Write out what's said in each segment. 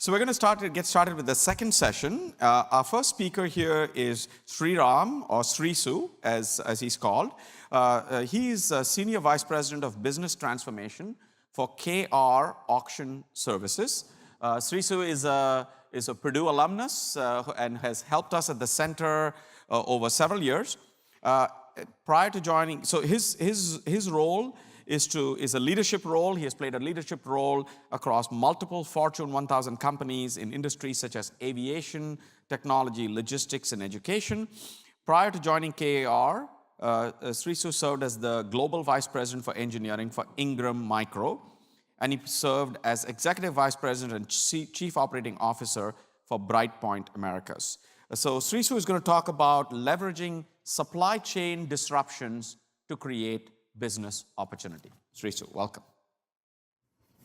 So we're going to get started with the second session. Our first speaker here is Sriram, or Srisu, as he's called. He is Senior Vice President of Business Transformation for KR Auction Services. Srisu is a Purdue alumnus and has helped us at the center over several years. Prior to joining, so his role is a leadership role. He has played a leadership role across multiple Fortune 1000 companies in industries such as aviation, technology, logistics, and education. Prior to joining KAR, Srisu served as the Global Vice President for Engineering for Ingram Micro, and he served as Executive Vice President and Chief Operating Officer for Brightpoint Americas. So Srisu is going to talk about leveraging supply chain disruptions to create business opportunity. Srisu, welcome.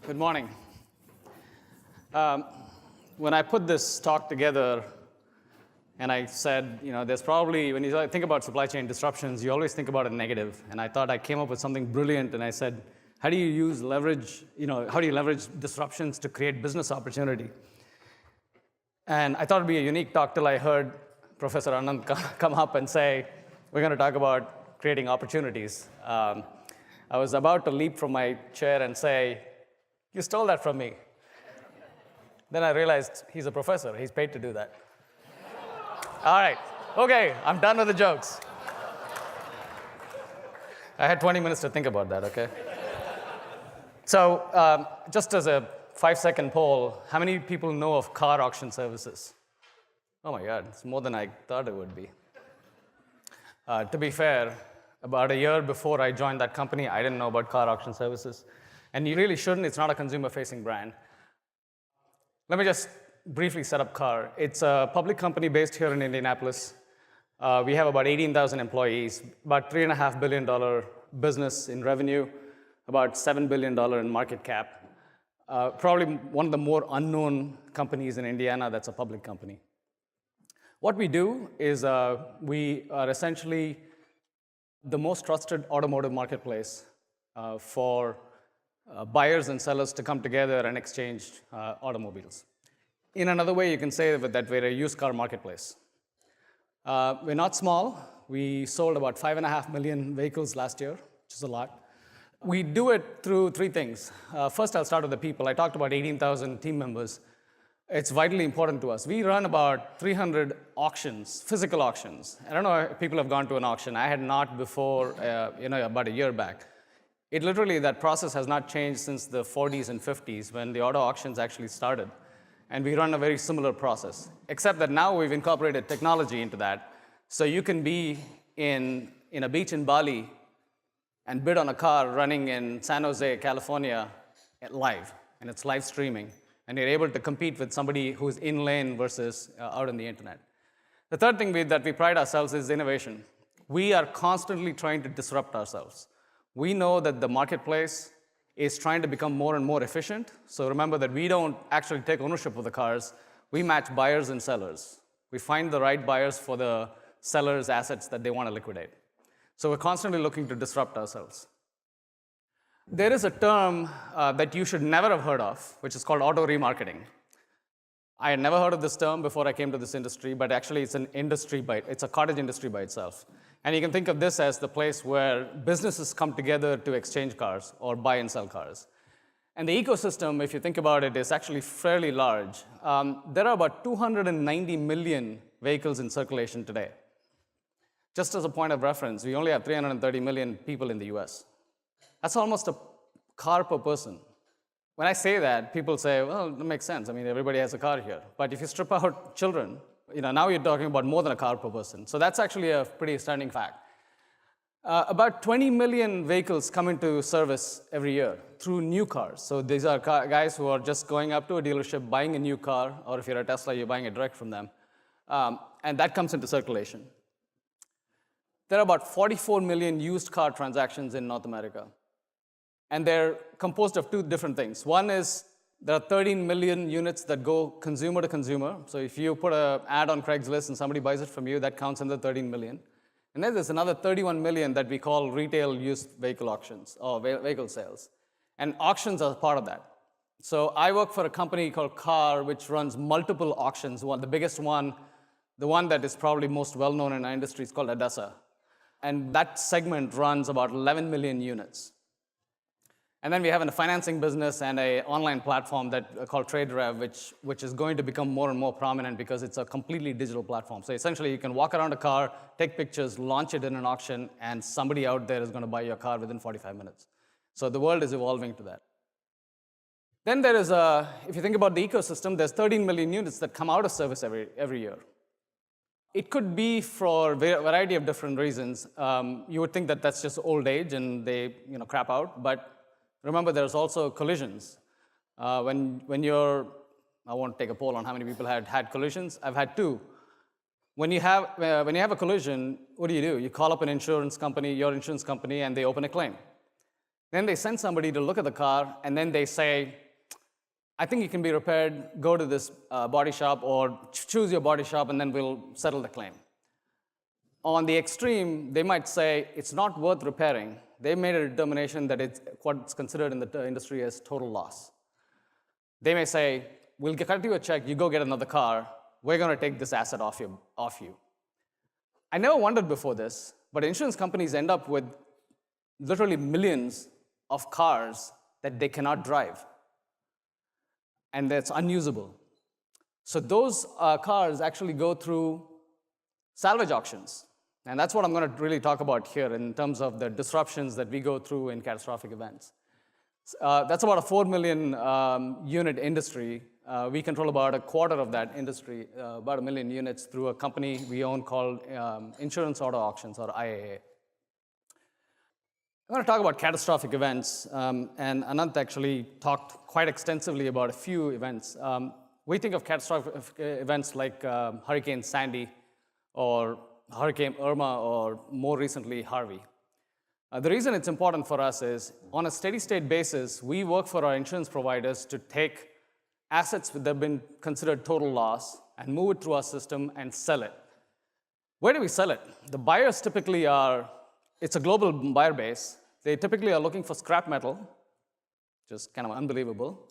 Good morning. When I put this talk together, and I said, there's probably, when you think about supply chain disruptions, you always think about a negative. And I thought I came up with something brilliant, and I said, how do you leverage disruptions to create business opportunity? And I thought it'd be a unique talk till I heard Professor Anand come up and say, we're going to talk about creating opportunities. I was about to leap from my chair and say, you stole that from me. Then I realized he's a professor. He's paid to do that. All right. Okay, I'm done with the jokes. I had 20 minutes to think about that, okay? So just as a 5-second poll, how many people know of car auction services? Oh my God, it's more than I thought it would be. To be fair, about a year before I joined that company, I didn't know about car auction services. And you really shouldn't. It's not a consumer-facing brand. Let me just briefly set up CAR. It's a public company based here in Indianapolis. We have about 18,000 employees, about $3.5 billion business in revenue, about $7 billion in market cap. Probably one of the more unknown companies in Indiana that's a public company. What we do is we are essentially the most trusted automotive marketplace for buyers and sellers to come together and exchange automobiles. In another way, you can say that we're a used car marketplace. We're not small. We sold about 5.5 million vehicles last year, which is a lot. We do it through three things. First, I'll start with the people. I talked about 18,000 team members. It's vitally important to us. We run about 300 auctions, physical auctions. I don't know if people have gone to an auction. I had not before, about a year back. That process has not changed since the 40s and 50s when the auto auctions actually started. And we run a very similar process, except that now we've incorporated technology into that. So you can be in a beach in Bali and bid on a car running in San Jose, California, live, and it's live streaming. And you're able to compete with somebody who's in lane versus out on the internet. The third thing that we pride ourselves is innovation. We are constantly trying to disrupt ourselves. We know that the marketplace is trying to become more and more efficient. So remember that we don't actually take ownership of the cars. We match buyers and sellers. We find the right buyers for the sellers' assets that they want to liquidate. So we're constantly looking to disrupt ourselves. There is a term that you should never have heard of, which is called auto remarketing. I had never heard of this term before I came to this industry, but actually it's it's a cottage industry by itself. And you can think of this as the place where businesses come together to exchange cars or buy and sell cars. And the ecosystem, if you think about it, is actually fairly large. There are about 290 million vehicles in circulation today. Just as a point of reference, we only have 330 million people in the US. That's almost a car per person. When I say that, people say, well, that makes sense. I mean, everybody has a car here. But if you strip out children, now you're talking about more than a car per person. So that's actually a pretty astounding fact. About 20 million vehicles come into service every year through new cars. So these are guys who are just going up to a dealership, buying a new car, or if you're a Tesla, you're buying it direct from them. And that comes into circulation. There are about 44 million used car transactions in North America. And they're composed of two different things. One is there are 13 million units that go consumer to consumer. So if you put an ad on Craigslist and somebody buys it from you, that counts in the 13 million. And then there's another 31 million that we call retail used vehicle auctions or vehicle sales. And auctions are part of that. So I work for a company called Car, which runs multiple auctions. The biggest one, the one that is probably most well-known in our industry, is called ADESA. And that segment runs about 11 million units. And then we have a financing business and an online platform that called TradeRev, which is going to become more and more prominent because it's a completely digital platform. So essentially, you can walk around a car, take pictures, launch it in an auction, and somebody out there is going to buy your car within 45 minutes. So the world is evolving to that. Then there is if you think about the ecosystem, there's 13 million units that come out of service every year. It could be for a variety of different reasons. You would think that that's just old age and they crap out, but remember, there's also collisions. When you're, I won't take a poll on how many people had collisions. I've had 2. When you have a collision, what do? You call up an insurance company, your insurance company, and they open a claim. Then they send somebody to look at the car, and then they say, I think it can be repaired, go to this body shop, or choose your body shop, and then we'll settle the claim. On the extreme, they might say, it's not worth repairing. They made a determination that it's what's considered in the industry as total loss. They may say, we'll cut you a check, you go get another car, we're going to take this asset off you. I never wondered before this, but insurance companies end up with literally millions of cars that they cannot drive, and that's unusable. So those cars actually go through salvage auctions. And that's what I'm going to really talk about here in terms of the disruptions that we go through in catastrophic events. That's about a 4 million unit industry. We control about a quarter of that industry, about 1 million units, through a company we own called Insurance Auto Auctions, or IAA. I'm going to talk about catastrophic events, and Anant actually talked quite extensively about a few events. We think of catastrophic events like Hurricane Sandy, or Hurricane Irma, or more recently, Harvey. The reason it's important for us is, on a steady-state basis, we work for our insurance providers to take assets that have been considered total loss and move it through our system and sell it. Where do we sell it? The buyers typically it's a global buyer base. They typically are looking for scrap metal, which is kind of unbelievable.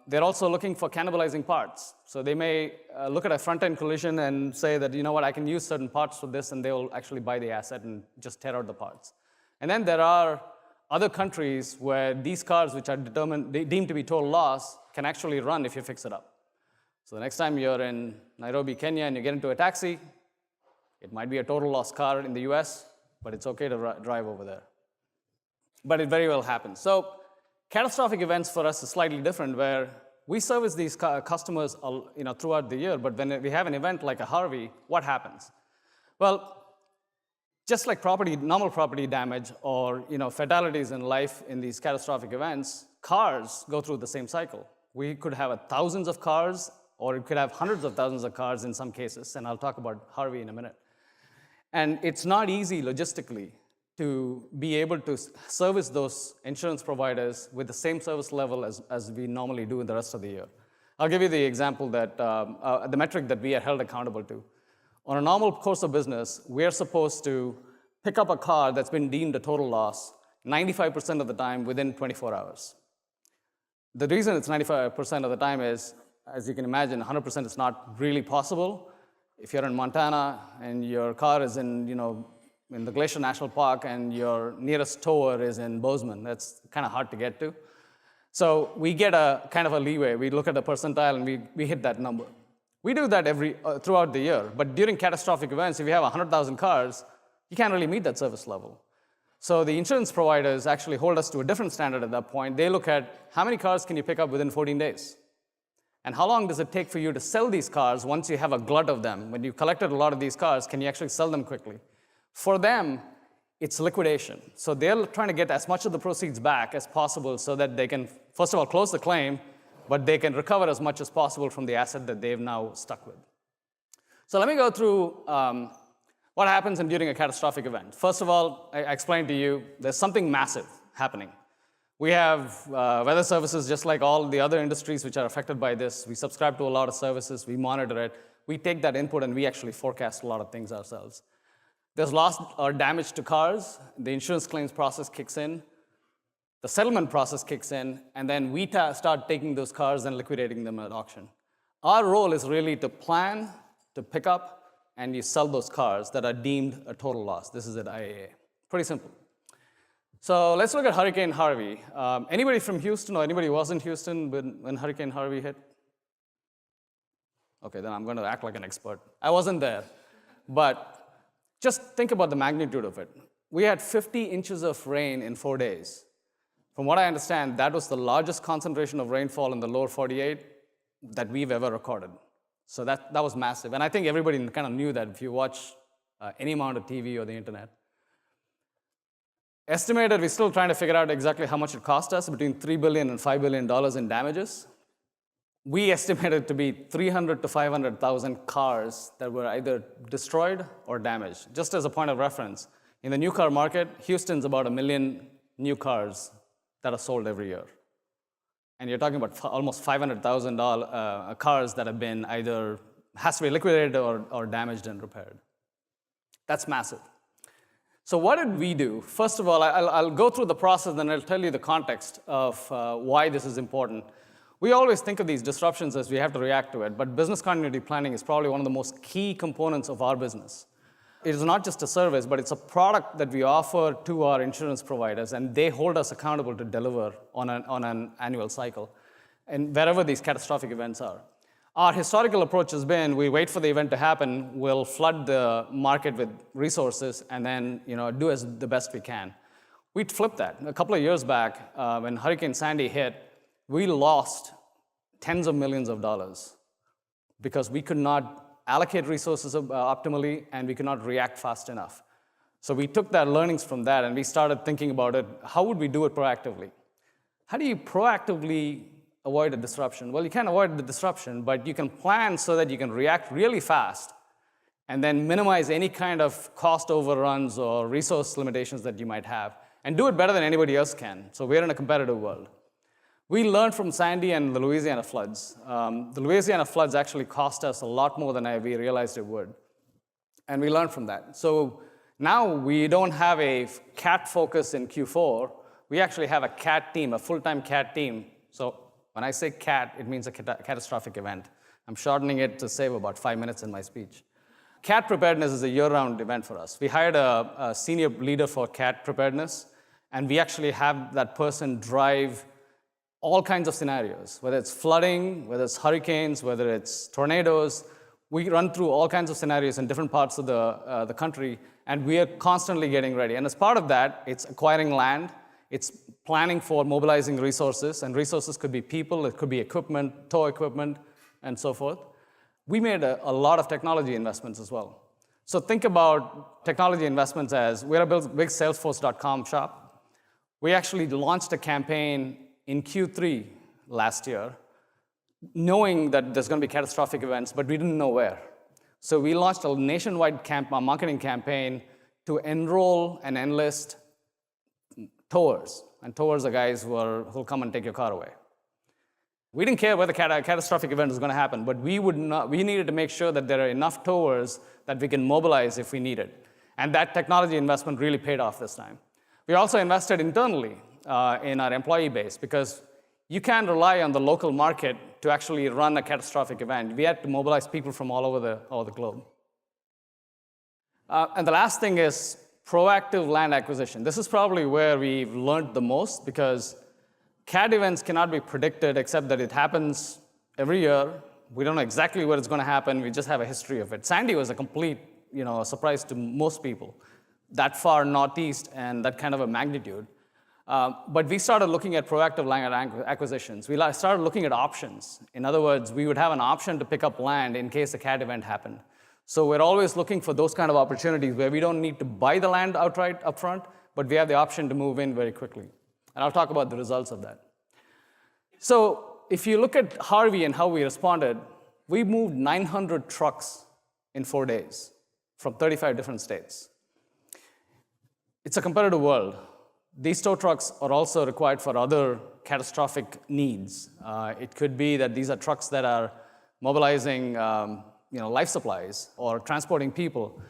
They're also looking for cannibalizing parts. So they may look at a front-end collision and say that, you know what, I can use certain parts for this, and they'll actually buy the asset and just tear out the parts. And then there are other countries where these cars, which are deemed to be total loss, can actually run if you fix it up. So the next time you're in Nairobi, Kenya, and you get into a taxi, it might be a total loss car in the US, but it's okay to drive over there. But it very well happens. So catastrophic events for us is slightly different, where we service these customers throughout the year, but when we have an event like a Harvey, what happens? Well, just like normal property damage or fatalities in life in these catastrophic events, cars go through the same cycle. We could have thousands of cars, or it could have hundreds of thousands of cars in some cases, and I'll talk about Harvey in a minute. And it's not easy logistically to be able to service those insurance providers with the same service level as we normally do in the rest of the year. I'll give you the example that, the metric that we are held accountable to. On a normal course of business, we are supposed to pick up a car that's been deemed a total loss 95% of the time within 24 hours. The reason it's 95% of the time is, as you can imagine, 100% is not really possible. If you're in Montana and your car is in the Glacier National Park and your nearest tower is in Bozeman, that's kind of hard to get to. So we get a kind of a leeway. We look at the percentile and we hit that number. We do that throughout the year, but during catastrophic events, if you have 100,000 cars, you can't really meet that service level. So the insurance providers actually hold us to a different standard at that point. They look at how many cars can you pick up within 14 days? And how long does it take for you to sell these cars once you have a glut of them? When you've collected a lot of these cars, can you actually sell them quickly? For them, it's liquidation. So they're trying to get as much of the proceeds back as possible so that they can, first of all, close the claim, but they can recover as much as possible from the asset that they've now stuck with. So let me go through what happens during a catastrophic event. First of all, I explained to you, there's something massive happening. We have weather services just like all the other industries which are affected by this. We subscribe to a lot of services. We monitor it. We take that input, and we actually forecast a lot of things ourselves. There's loss or damage to cars. The insurance claims process kicks in. the settlement process kicks in, and then we start taking those cars and liquidating them at auction. Our role is really to plan, to pick up, and you sell those cars that are deemed a total loss. This is at IAA. Pretty simple. So let's look at Hurricane Harvey. Anybody from Houston or anybody who was in Houston when Hurricane Harvey hit? Okay, then I'm going to act like an expert. I wasn't there. But just think about the magnitude of it. We had 50 inches of rain in 4 days. From what I understand, that was the largest concentration of rainfall in the lower 48 that we've ever recorded. So that was massive. And I think everybody kind of knew that if you watch any amount of TV or the internet. Estimated, we're still trying to figure out exactly how much it cost us, between $3 billion and $5 billion in damages. We estimated to be 300 to 500,000 cars that were either destroyed or damaged. Just as a point of reference, in the new car market, Houston's about 1 million new cars that are sold every year. And you're talking about almost 500,000 cars that have been either has to be liquidated or damaged and repaired. That's massive. So what did we do? First of all, I'll go through the process and I'll tell you the context of why this is important. We always think of these disruptions as we have to react to it, but business continuity planning is probably one of the most key components of our business. It is not just a service, but it's a product that we offer to our insurance providers, and they hold us accountable to deliver on an annual cycle, and wherever these catastrophic events are. Our historical approach has been, we wait for the event to happen, we'll flood the market with resources, and then do as the best we can. We flipped that. A couple of years back, when Hurricane Sandy hit, we lost tens of millions of dollars because we could not allocate resources optimally, and we could not react fast enough. So we took that learnings from that, and we started thinking about it. How would we do it proactively? How do you proactively avoid a disruption? Well, you can't avoid the disruption, but you can plan so that you can react really fast and then minimize any kind of cost overruns or resource limitations that you might have, and do it better than anybody else can. So we're in a competitive world. We learned from Sandy and the Louisiana floods. The Louisiana floods actually cost us a lot more than we realized it would. And we learned from that. So now we don't have a CAT focus in Q4. We actually have a CAT team, a full-time CAT team. So when I say CAT, it means a catastrophic event. I'm shortening it to save about 5 minutes in my speech. CAT preparedness is a year-round event for us. We hired a senior leader for CAT preparedness, and we actually have that person drive all kinds of scenarios, whether it's flooding, whether it's hurricanes, whether it's tornadoes. We run through all kinds of scenarios in different parts of the country, and we are constantly getting ready. And as part of that, it's acquiring land, it's planning for mobilizing resources, and resources could be people, it could be equipment, tow equipment, and so forth. We made a lot of technology investments as well. So think about technology investments as we're a big Salesforce.com shop. We actually launched a campaign in Q3 last year, knowing that there's going to be catastrophic events, but we didn't know where. So we launched a nationwide marketing campaign to enroll and enlist towers. And towers are guys who'll come and take your car away. We didn't care where the catastrophic event was going to happen, but we needed to make sure that there are enough towers that we can mobilize if we need it. And that technology investment really paid off this time. We also invested internally in our employee base, because you can't rely on the local market to actually run a catastrophic event. We had to mobilize people from all over the globe. And the last thing is proactive land acquisition. This is probably where we've learned the most, because CAT events cannot be predicted except that it happens every year. We don't know exactly where it's going to happen. We just have a history of it. Sandy was a complete surprise to most people, that far northeast and that kind of a magnitude. But we started looking at proactive land acquisitions. We started looking at options. In other words, we would have an option to pick up land in case a CAT event happened. So we're always looking for those kind of opportunities where we don't need to buy the land outright up front, but we have the option to move in very quickly. And I'll talk about the results of that. So if you look at Harvey and how we responded, we moved 900 trucks in 4 days from 35 different states. It's a competitive world. These tow trucks are also required for other catastrophic needs. It could be that these are trucks that are mobilizing life supplies or transporting people.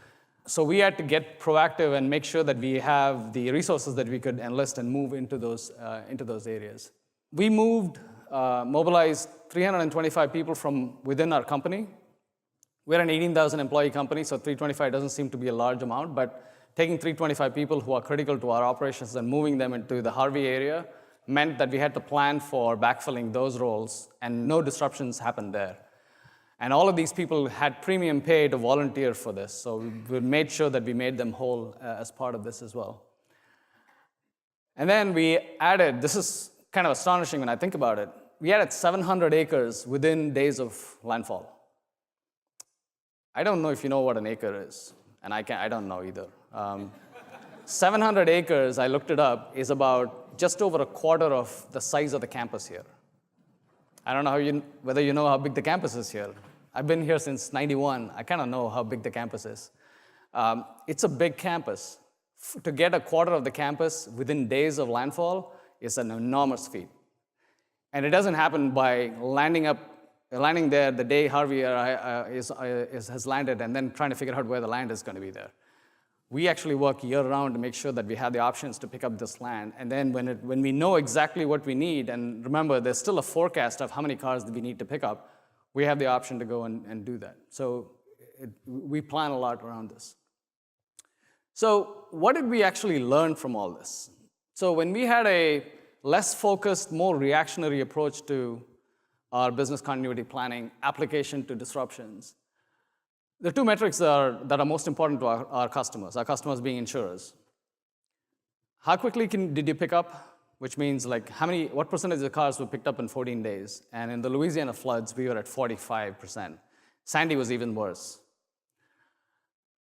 So we had to get proactive and make sure that we have the resources that we could enlist and move into those areas. We mobilized 325 people from within our company. We're an 18,000 employee company, so 325 doesn't seem to be a large amount, but taking 325 people who are critical to our operations and moving them into the Harvey area meant that we had to plan for backfilling those roles, and no disruptions happened there. And all of these people had premium pay to volunteer for this, so we made sure that we made them whole as part of this as well. And then we added, this is kind of astonishing when I think about it, we added 700 acres within days of landfall. I don't know if you know what an acre is, and I don't know either. 700 acres, I looked it up, is about just over a quarter of the size of the campus here. I don't know whether you know how big the campus is here. I've been here since '91. I kind of know how big the campus is. It's a big campus. To get a quarter of the campus within days of landfall is an enormous feat. And it doesn't happen by landing there the day Harvey has landed and then trying to figure out where the land is going to be there. We actually work year-round to make sure that we have the options to pick up this land. And then when we know exactly what we need, and remember, there's still a forecast of how many cars that we need to pick up, we have the option to go and do that. So we plan a lot around this. So what did we actually learn from all this? So when we had a less focused, more reactionary approach to our business continuity planning, application to disruptions, the two metrics that are most important to our customers being insurers. How quickly did you pick up? Which means like what percentage of cars were picked up in 14 days? And in the Louisiana floods, we were at 45%. Sandy was even worse.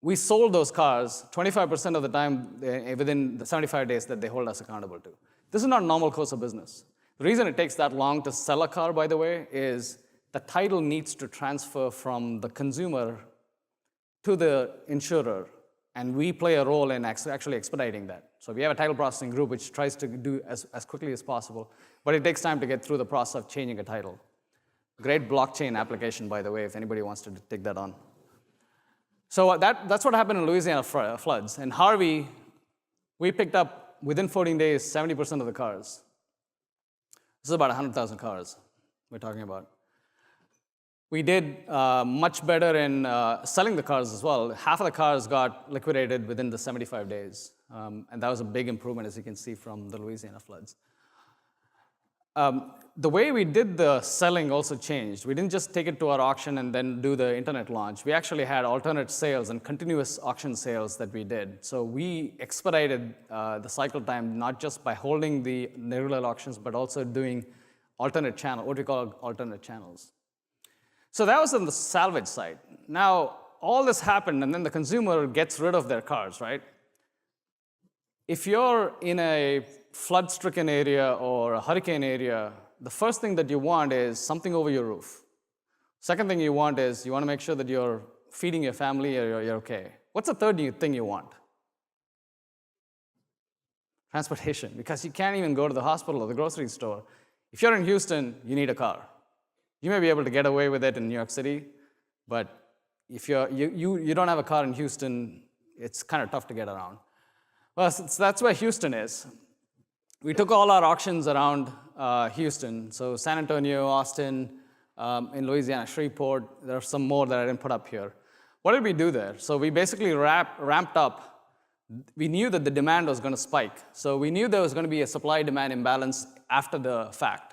We sold those cars 25% of the time within the 75 days that they hold us accountable to. This is not normal course of business. The reason it takes that long to sell a car, by the way, is the title needs to transfer from the consumer to the insurer, and we play a role in actually expediting that. So we have a title processing group which tries to do as quickly as possible, but it takes time to get through the process of changing a title. Great blockchain application, by the way, if anybody wants to take that on. So that's what happened in Louisiana floods. In Harvey, we picked up, within 14 days, 70% of the cars. This is about 100,000 cars we're talking about. We did much better in selling the cars as well. Half of the cars got liquidated within the 75 days. And that was a big improvement, as you can see from the Louisiana floods. The way we did the selling also changed. We didn't just take it to our auction and then do the internet launch. We actually had alternate sales and continuous auction sales that we did. So we expedited the cycle time, not just by holding the regular auctions, but also doing alternate channel, what we call alternate channels. So that was on the salvage side. Now, all this happened, and then the consumer gets rid of their cars, right? If you're in a flood-stricken area or a hurricane area, the first thing that you want is something over your roof. Second thing you want is you want to make sure that you're feeding your family or you're okay. What's the third thing you want? Transportation, because you can't even go to the hospital or the grocery store. If you're in Houston, you need a car. You may be able to get away with it in New York City, but if you don't have a car in Houston, it's kind of tough to get around. Well, that's where Houston is. We took all our auctions around Houston, so San Antonio, Austin, in Louisiana, Shreveport. There are some more that I didn't put up here. What did we do there? So we basically ramped up. We knew that the demand was going to spike. So we knew there was going to be a supply-demand imbalance after the fact.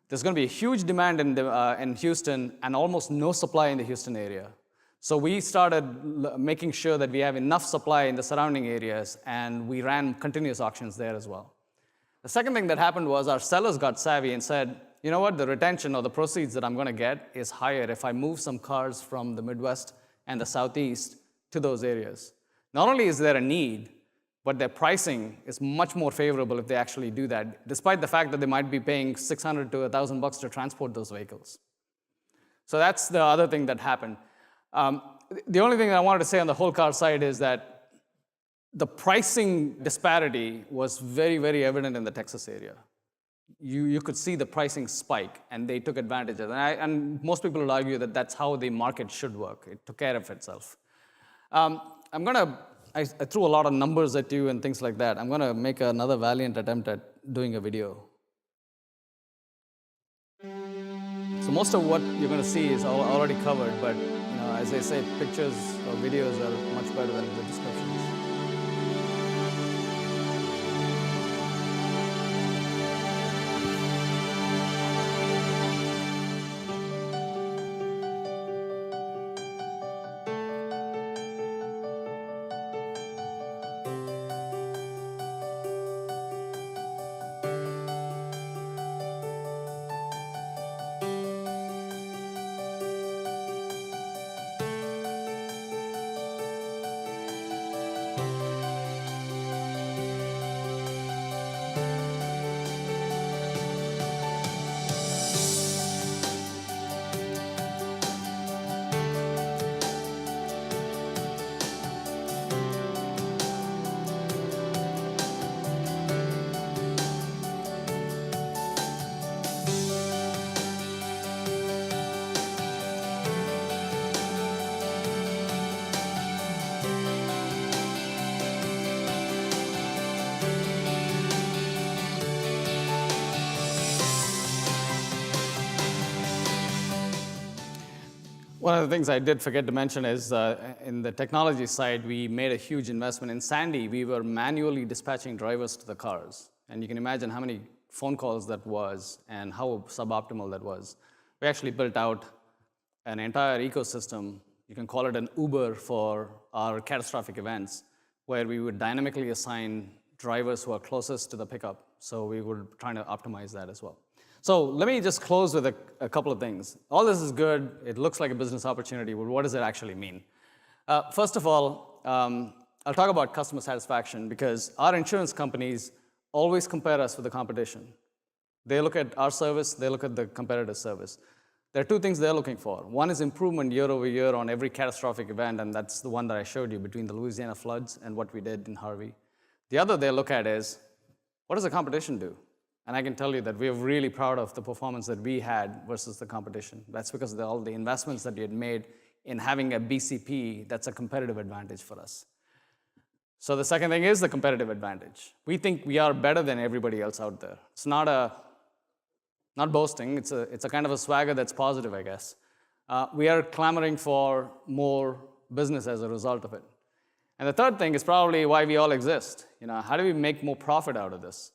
There's going to be a huge demand in Houston and almost no supply in the Houston area. So we started making sure that we have enough supply in the surrounding areas, and we ran continuous auctions there as well. The second thing that happened was our sellers got savvy and said, you know what, the retention or the proceeds that I'm going to get is higher if I move some cars from the Midwest and the Southeast to those areas. Not only is there a need, but their pricing is much more favorable if they actually do that, despite the fact that they might be paying $600 to $1,000 to transport those vehicles. So that's the other thing that happened. The only thing I wanted to say on the whole car side is that the pricing disparity was very, very evident in the Texas area. You could see the pricing spike, and they took advantage of it. And most people will argue that that's how the market should work. It took care of itself. I threw a lot of numbers at you and things like that. I'm going to make another valiant attempt at doing a video. So most of what you're going to see is already covered, but as I say, pictures or videos are much better than the descriptions. One of the things I did forget to mention is in the technology side, we made a huge investment. In Sandy, we were manually dispatching drivers to the cars. And you can imagine how many phone calls that was and how suboptimal that was. We actually built out an entire ecosystem. You can call it an Uber for our catastrophic events, where we would dynamically assign drivers who are closest to the pickup. So we were trying to optimize that as well. So let me just close with a couple of things. All this is good. It looks like a business opportunity, but what does it actually mean? First of all, I'll talk about customer satisfaction, because our insurance companies always compare us with the competition. They look at our service, they look at the competitor service. There are two things they're looking for. One is improvement year over year on every catastrophic event, and that's the one that I showed you between the Louisiana floods and what we did in Harvey. The other they look at is, what does the competition do? And I can tell you that we are really proud of the performance that we had versus the competition. That's because of all the investments that we had made in having a BCP that's a competitive advantage for us. So the second thing is the competitive advantage. We think we are better than everybody else out there. It's not boasting. It's a kind of a swagger that's positive, I guess. We are clamoring for more business as a result of it. And the third thing is probably why we all exist. How do we make more profit out of this?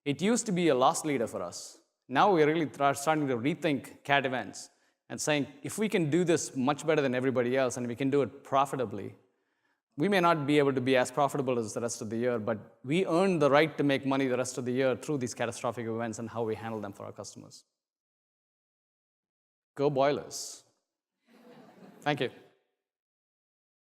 It used to be a loss leader for us. Now we're really starting to rethink CAT events and saying, if we can do this much better than everybody else and we can do it profitably, we may not be able to be as profitable as the rest of the year, but we earn the right to make money the rest of the year through these catastrophic events and how we handle them for our customers. Go Boilers. Thank you.